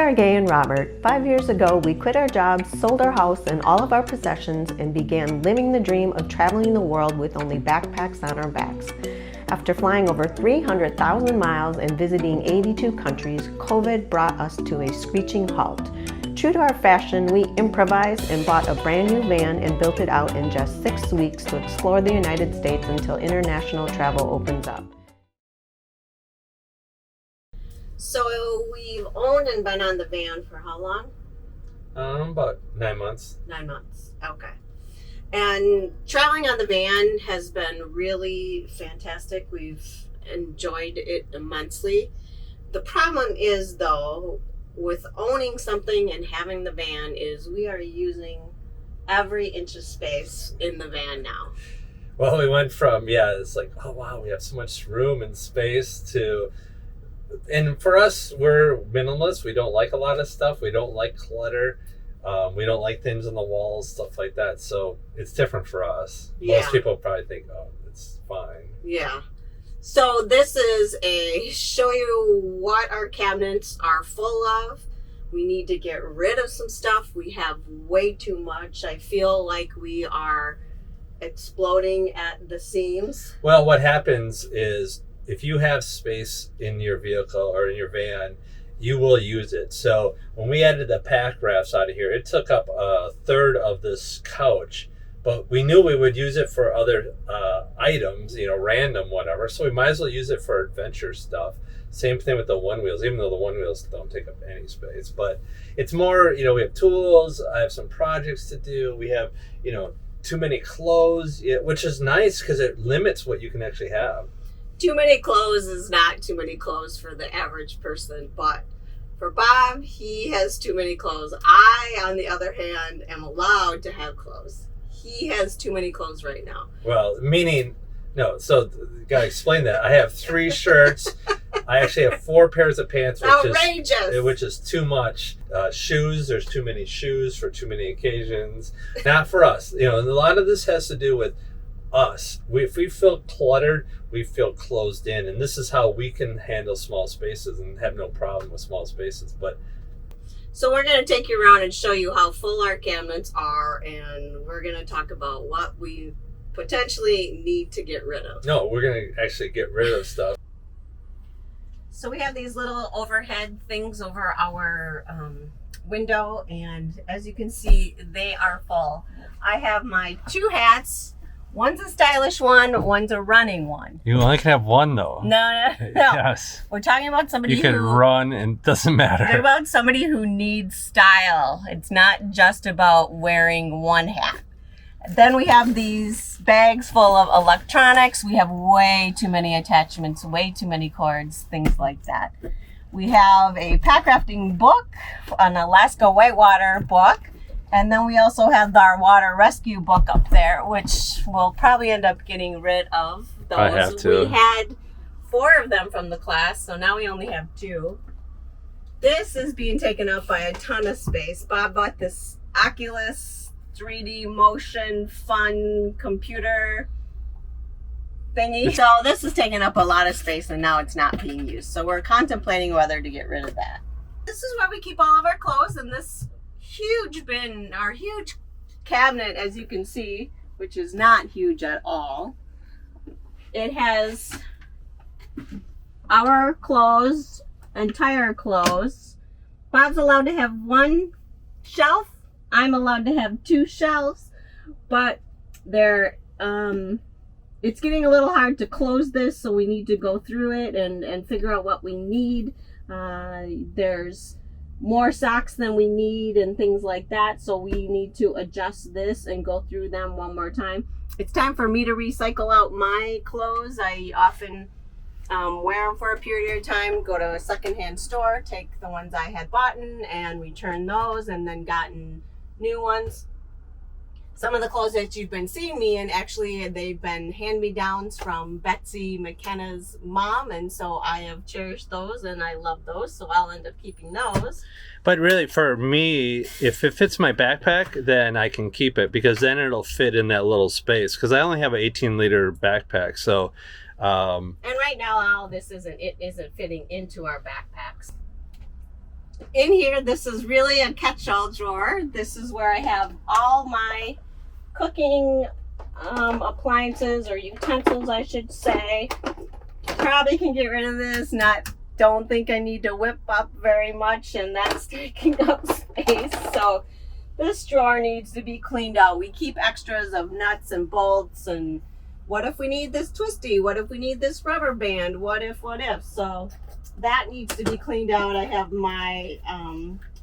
are Gay and Robert. 5 years ago, we quit our jobs, sold our house and all of our possessions, and began living the dream of traveling the world with only backpacks on our backs. After flying over 300,000 miles and visiting 82 countries, COVID brought us to a screeching halt. True to our fashion, we improvised and bought a brand new van and built it out in just 6 weeks to explore the United States until international travel opens up. So we've owned and been on the van for how long? About 9 months. 9 months, okay. And traveling on the van has been really fantastic. We've enjoyed it immensely. The problem is, though, with owning something and having the van is we are using every inch of space in the van now. Well, we went from, it's like, oh wow, we have so much room and space to, and for us, we're minimalists. We don't like a lot of stuff. We don't like clutter. We don't like things on the walls, stuff like that. So it's different for us. Yeah. Most people probably think, oh, it's fine. Yeah. So this is a show you what our cabinets are full of. We need to get rid of some stuff. We have way too much. I feel like we are exploding at the seams. Well, what happens is if you have space in your vehicle or in your van, you will use it. So when we added the pack rafts out of here, it took up a third of this couch, but we knew we would use it for other items, random whatever. So we might as well use it for adventure stuff. Same thing with the one wheels, even though the one wheels don't take up any space. But it's more, we have tools. I have some projects to do. We have, too many clothes, which is nice because it limits what you can actually have. Too many clothes is not too many clothes for the average person, but for Bob, he has too many clothes. I, on the other hand, am allowed to have clothes. He has too many clothes right now. Well, meaning, no, so you gotta explain that. I have 3 shirts. I actually have 4 pairs of pants, which is too much. Shoes, there's too many shoes for too many occasions. Not for us. And a lot of this has to do with us. If we feel cluttered, we feel closed in, and this is how we can handle small spaces and have no problem with small spaces. But so we're going to take you around and show you how full our cabinets are, and we're going to talk about what we potentially need to get rid of. No, we're going to actually get rid of stuff. So we have these little overhead things over our window, and as you can see, they are full. I have my 2 hats. One's a stylish one, one's a running one. You only can have one, though. No. Yes. We're talking about somebody you can run and it doesn't matter. We're about somebody who needs style. It's not just about wearing one hat. Then we have these bags full of electronics. We have way too many attachments, way too many cords, things like that. We have a pack rafting book, an Alaska whitewater book. And then we also have our water rescue book up there, which we'll probably end up getting rid of. Those. I have to. We had 4 of them from the class, so now we only have 2. This is being taken up by a ton of space. Bob bought this Oculus 3D motion fun computer thingy. So this is taking up a lot of space, and now it's not being used. So we're contemplating whether to get rid of that. This is where we keep all of our clothes, and this huge bin, our huge cabinet, as you can see, which is not huge at all. It has our clothes, entire clothes. Bob's allowed to have 1 shelf. I'm allowed to have 2 shelves, but they're it's getting a little hard to close this, so we need to go through it and figure out what we need. There's more socks than we need and things like that, so we need to adjust this and go through them one more time. It's time for me to recycle out my clothes. I often wear them for a period of time, go to a secondhand store, take the ones I had bought and return those, and then gotten new ones. Some of the clothes that you've been seeing me in, actually, they've been hand-me-downs from Betsy McKenna's mom, and so I have cherished those, and I love those, so I'll end up keeping those. But really, for me, if it fits my backpack, then I can keep it, because then it'll fit in that little space, because I only have an 18-liter backpack, so... and right now, all this isn't fitting into our backpacks. In here, this is really a catch-all drawer. This is where I have all my cooking appliances, or utensils, I should say. Probably can get rid of this. Don't think I need to whip up very much, and that's taking up space. So this drawer needs to be cleaned out. We keep extras of nuts and bolts, and what if we need this twisty? What if we need this rubber band? What if? So that needs to be cleaned out. I have my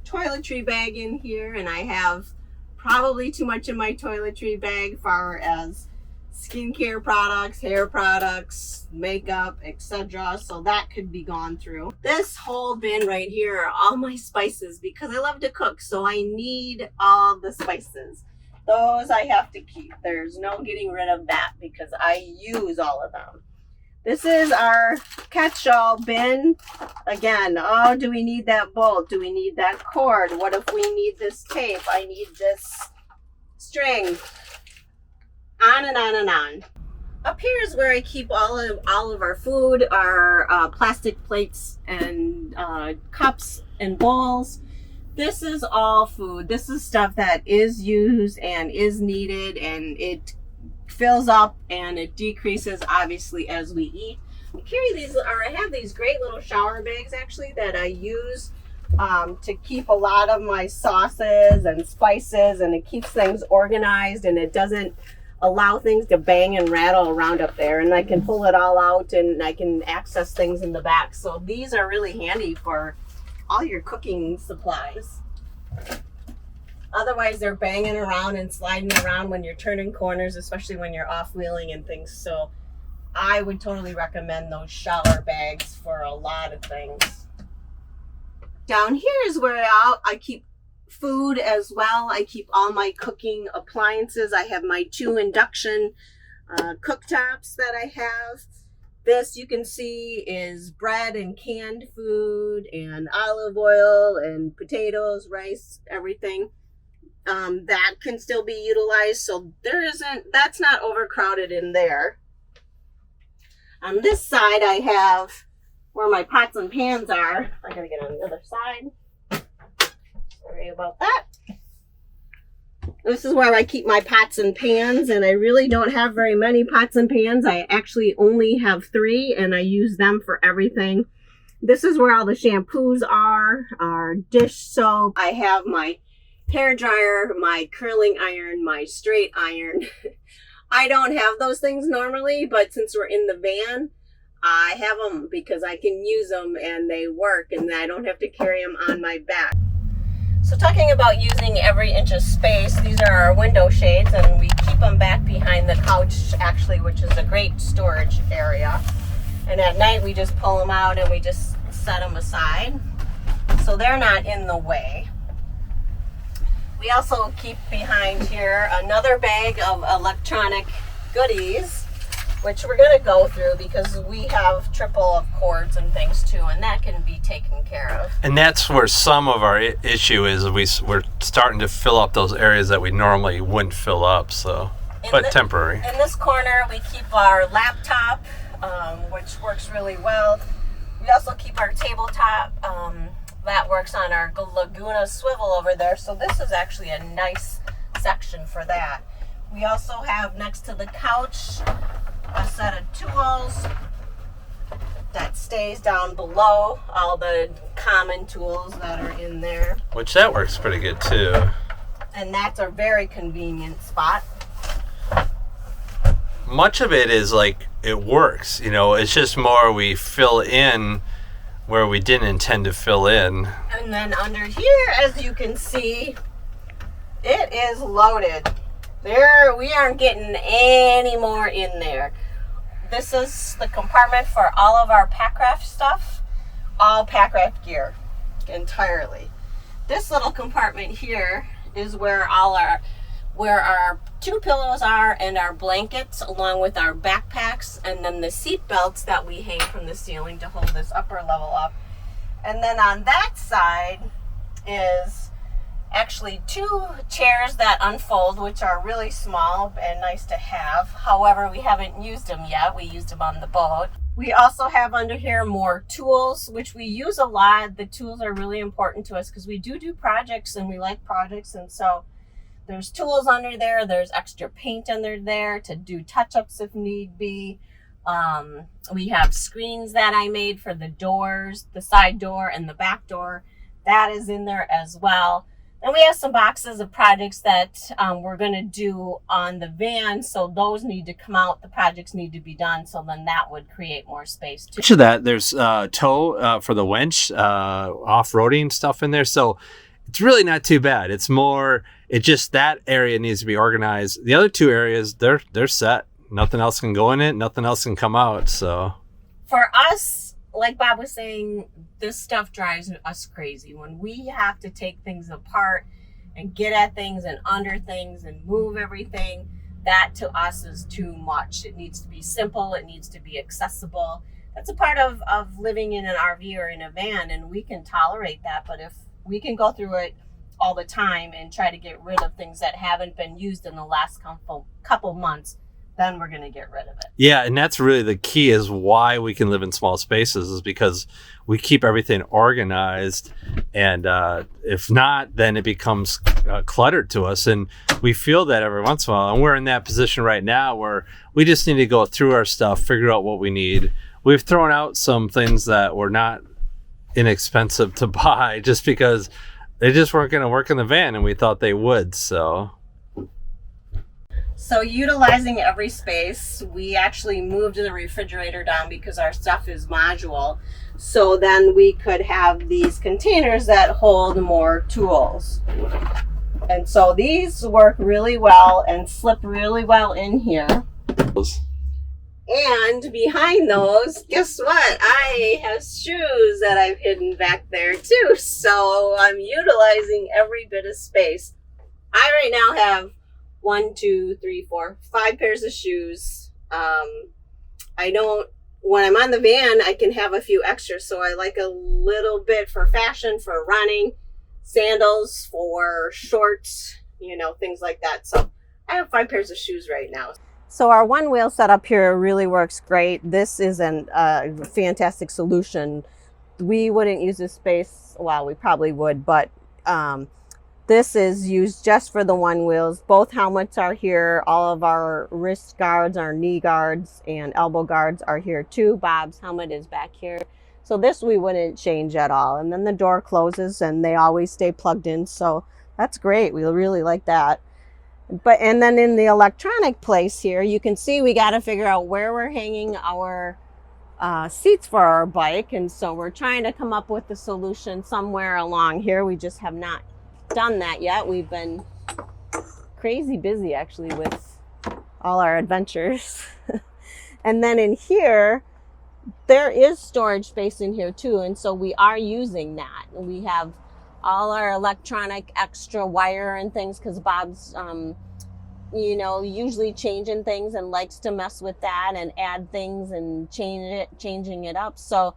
toiletry bag in here, and I have probably too much in my toiletry bag far as skincare products, hair products, makeup, etc. So that could be gone through. This whole bin right here are all my spices because I love to cook, so I need all the spices. Those I have to keep. There's no getting rid of that because I use all of them. This is our catch-all bin. Again, oh, do we need that bolt? Do we need that cord? What if we need this tape? I need this string. On and on and on. Up here is where I keep all of our food, our plastic plates and cups and bowls. This is all food. This is stuff that is used and is needed, and it fills up and it decreases obviously as we eat. I have these great little shower bags actually that I use to keep a lot of my sauces and spices, and it keeps things organized and it doesn't allow things to bang and rattle around up there, and I can pull it all out and I can access things in the back. So these are really handy for all your cooking supplies. Otherwise they're banging around and sliding around when you're turning corners, especially when you're off wheeling and things. So I would totally recommend those shower bags for a lot of things. Down here is where I keep food as well. I keep all my cooking appliances. I have my 2 induction cooktops that I have. This you can see is bread and canned food and olive oil and potatoes, rice, everything. That can still be utilized, so that's not overcrowded in there. On this side I have where my pots and pans are. I gotta get on the other side. Sorry about that. This is where I keep my pots and pans, and I really don't have very many pots and pans. I actually only have 3, and I use them for everything. This is where all the shampoos are, our dish soap. I have my hair dryer, my curling iron, my straight iron. I don't have those things normally, but since we're in the van, I have them because I can use them and they work, and I don't have to carry them on my back. So talking about using every inch of space, these are our window shades, and we keep them back behind the couch actually, which is a great storage area. And at night we just pull them out and we just set them aside so they're not in the way. We also keep behind here another bag of electronic goodies, which we're going to go through because we have triple of cords and things too, and that can be taken care of. And that's where some of our issue is. We're starting to fill up those areas that we normally wouldn't fill up, but temporary. In this corner, we keep our laptop, which works really well. We also keep our tabletop. That works on our Laguna swivel over there, so this is actually a nice section for that. We also have next to the couch a set of tools that stays down below all the common tools that are in there. Which that works pretty good too. And that's a very convenient spot. Much of it is like, it works, it's just more we fill in where we didn't intend to fill in. And then under here, as you can see, it is loaded. We aren't getting any more in there. This is the compartment for all of our Packraft stuff, all Packraft gear, entirely. This little compartment here is where our 2 pillows are and our blankets, along with our backpacks, and then the seat belts that we hang from the ceiling to hold this upper level up. And then on that side is actually 2 chairs that unfold, which are really small and nice to have. However, we haven't used them yet. We used them on the boat. We also have under here more tools, which we use a lot. The tools are really important to us because we do projects and we like projects. And so there's tools under there. There's extra paint under there to do touch-ups if need be. We have screens that I made for the doors, the side door and the back door. That is in there as well. And we have some boxes of projects that we're going to do on the van. So those need to come out. The projects need to be done. So then that would create more space too. To that, there's tow for the winch, off-roading stuff in there. So it's really not too bad. It's just that area needs to be organized. The other two areas, they're set. Nothing else can go in it. Nothing else can come out. So for us, like Bob was saying, this stuff drives us crazy. When we have to take things apart and get at things and under things and move everything, that to us is too much. It needs to be simple. It needs to be accessible. That's a part of living in an RV or in a van, and we can tolerate that. But if we can go through it all the time and try to get rid of things that haven't been used in the last couple months, then we're going to get rid of it. Yeah, and that's really the key is why we can live in small spaces is because we keep everything organized. And if not, then it becomes cluttered to us. And we feel that every once in a while. And we're in that position right now where we just need to go through our stuff, figure out what we need. We've thrown out some things that were not inexpensive to buy just because they just weren't going to work in the van and we thought they would. So utilizing every space, we actually moved the refrigerator down because our stuff is modular. So then we could have these containers that hold more tools. And so these work really well and slip really well in here. And behind those, guess what? I have shoes that I've hidden back there too. So I'm utilizing every bit of space. I right now have 5 pairs of shoes. When I'm on the van, I can have a few extras. So I like a little bit for fashion, for running, sandals, for shorts, things like that. So I have 5 pairs of shoes right now. So our one wheel setup here really works great. This is a fantastic solution. We wouldn't use this space. Well, we probably would, but this is used just for the one wheels. Both helmets are here. All of our wrist guards, our knee guards, and elbow guards are here too. Bob's helmet is back here. So this we wouldn't change at all. And then the door closes and they always stay plugged in. So that's great. We really like that. And then in the electronic place here, you can see we got to figure out where we're hanging our seats for our bike. And so we're trying to come up with the solution somewhere along here. We just have not done that yet. We've been crazy busy actually with all our adventures. And then in here there is storage space in here too, and so we are using that. We have all our electronic extra wire and things because Bob's usually changing things and likes to mess with that and add things and changing it up. So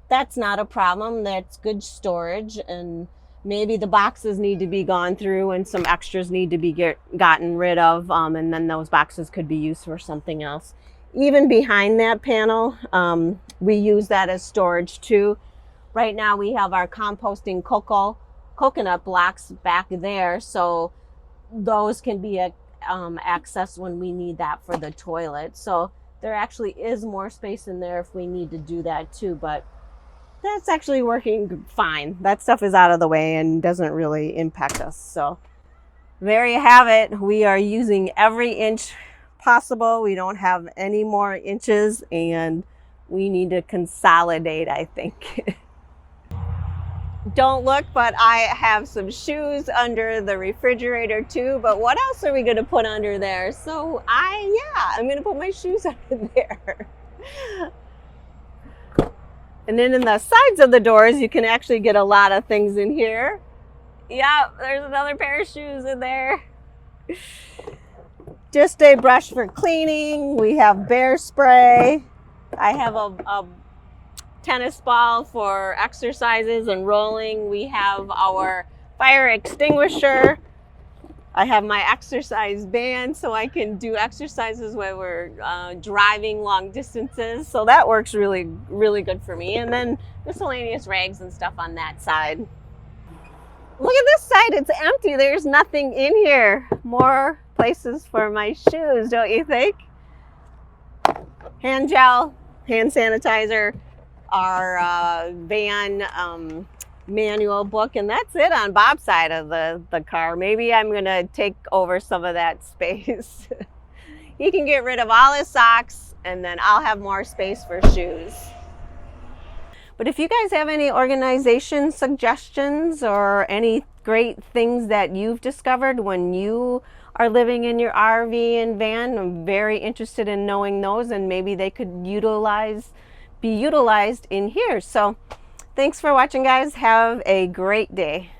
that's not a problem. That's good storage. And maybe the boxes need to be gone through and some extras need to be gotten rid of, and then those boxes could be used for something else. Even behind that panel, we use that as storage too. Right now we have our composting coconut blocks back there, so those can be accessed when we need that for the toilet. So there actually is more space in there if we need to do that too, but that's actually working fine. That stuff is out of the way and doesn't really impact us. So there you have it. We are using every inch possible. We don't have any more inches and we need to consolidate, I think. Don't look, but I have some shoes under the refrigerator too. But what else are we going to put under there? So I'm going to put my shoes under there. And then in the sides of the doors, you can actually get a lot of things in here. Yeah, there's another pair of shoes in there. Just a brush for cleaning. We have bear spray. I have a tennis ball for exercises and rolling. We have our fire extinguisher. I have my exercise band so I can do exercises when we're driving long distances. So that works really, really good for me. And then miscellaneous rags and stuff on that side. Look at this side, it's empty. There's nothing in here. More places for my shoes, don't you think? Hand gel, hand sanitizer, our van manual book, and that's it on Bob's side of the car. Maybe I'm gonna take over some of that space. He can get rid of all his socks, and then I'll have more space for shoes. But if you guys have any organization suggestions or any great things that you've discovered when you are living in your RV and van, I'm very interested in knowing those, and maybe they could be utilized in here. So thanks for watching, guys. Have a great day.